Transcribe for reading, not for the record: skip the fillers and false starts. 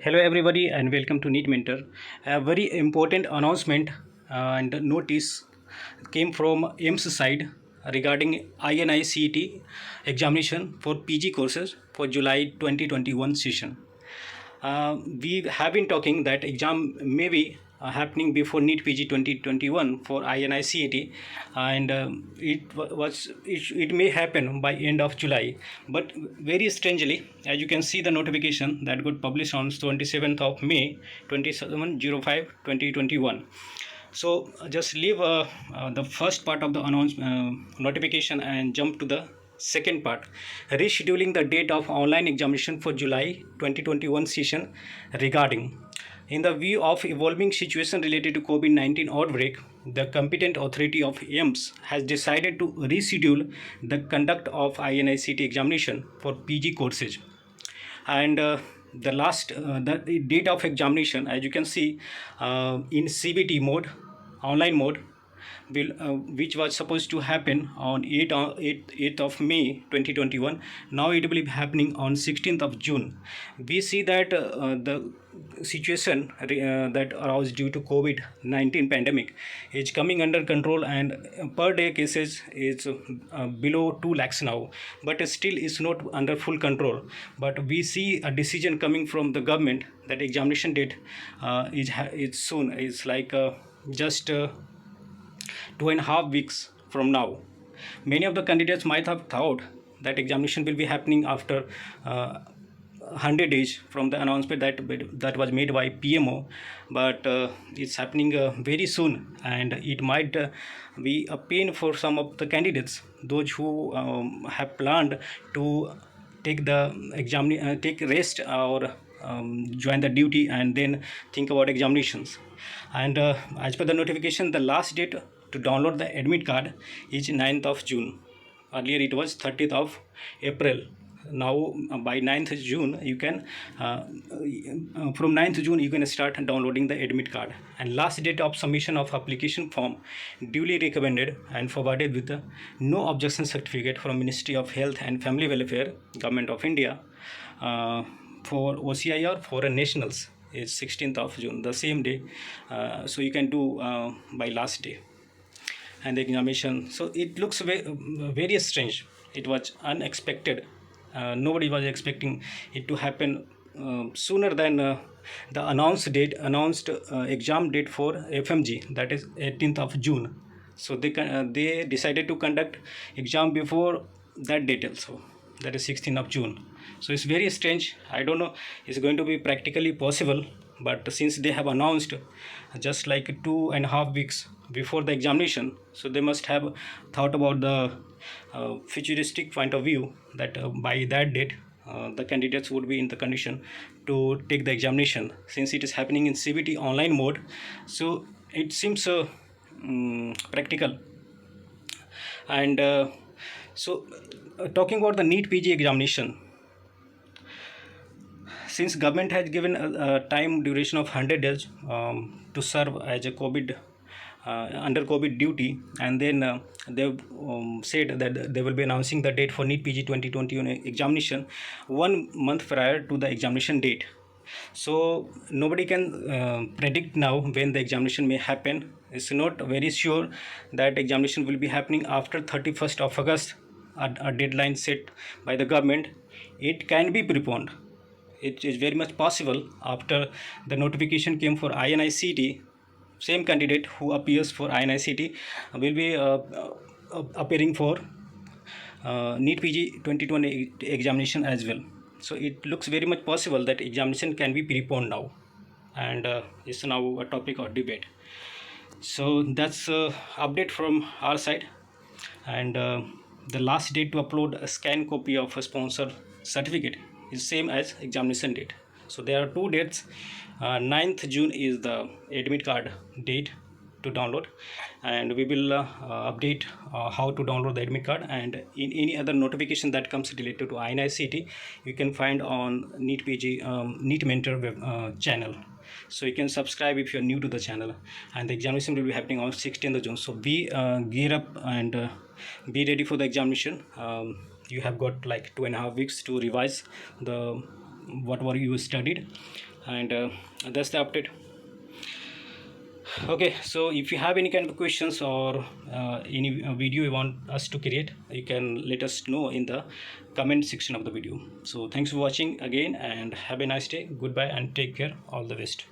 Hello, everybody, and welcome to Neat Mentor. A very important announcement and notice came from AIMS side regarding INICET examination for PG courses for July 2021 session. We have been talking that exam may be happening before NEET PG 2021 for INICET, and it may happen by end of July. But very strangely, as you can see, the notification that got published on 27th of May 27/05/2021. So just leave the first part of the notification and jump to the second part, rescheduling the date of online examination for July 2021 session. Regarding, in the view of evolving situation related to COVID-19 outbreak, the competent authority of AIMS has decided to reschedule the conduct of INICET examination for PG courses. And the date of examination, as you can see, in CBT mode, online mode, which was supposed to happen on 8th of May 2021. Now it will be happening on 16th of June. We see that the situation that arose due to COVID-19 pandemic is coming under control, and per day cases is below 2 lakhs now, but still is not under full control. But we see a decision coming from the government that examination date is soon, is like just 2.5 weeks from now. Many of the candidates might have thought that examination will be happening after 100 days from the announcement that was made by PMO, but it's happening very soon, and it might be a pain for some of the candidates, those who have planned to take the exam, take rest, or join the duty and then think about examinations. And as per the notification, the last date to download the admit card is 9th of June. Earlier it was 30th of April. Now by 9th June you can from 9th June you can start downloading the admit card. And last date of submission of application form duly recommended and forwarded with the no objection certificate from Ministry of Health and Family Welfare, Government of India, for OCI or foreign nationals is 16th of June, the same day. So you can do by last day. And the examination, so it looks very strange. It was unexpected. Nobody was expecting it to happen sooner than the announced exam date for FMG, that is 18th of June. So they decided to conduct exam before that date also, that is 16th of June. So it's very strange. I don't know it's going to be practically possible, but since they have announced just like 2.5 weeks before the examination, so they must have thought about the futuristic point of view that by that date the candidates would be in the condition to take the examination. Since it is happening in CBT online mode, so it seems practical. And talking about the NEET PG examination, since government has given a time duration of 100 days to serve as a under COVID duty, and then they've said that they will be announcing the date for NEET PG 2021 examination 1 month prior to the examination date. So nobody can predict now when the examination may happen. It's not very sure that examination will be happening after 31st of August, a deadline set by the government. It can be preponed. It is very much possible after the notification came for INICET, same candidate who appears for INICET will be appearing for NEET PG 2020 examination as well. So it looks very much possible that examination can be preponed now, and it's now a topic of debate. So that's update from our side. And the last date to upload a scanned copy of a sponsor certificate is same as examination date. So there are two dates. 9th June is the admit card date to download, and we will update how to download the admit card, and in any other notification that comes related to INICET you can find on NEET PG NEET Mentor web channel. So you can subscribe if you are new to the channel. And the examination will be happening on 16th of June. So be gear up and be ready for the examination. You have got like 2.5 weeks to revise the whatever you studied, and that's the update. Okay, so if you have any kind of questions or any video you want us to create, you can let us know in the comment section of the video. So thanks for watching again, and have a nice day. Goodbye and take care. All the best.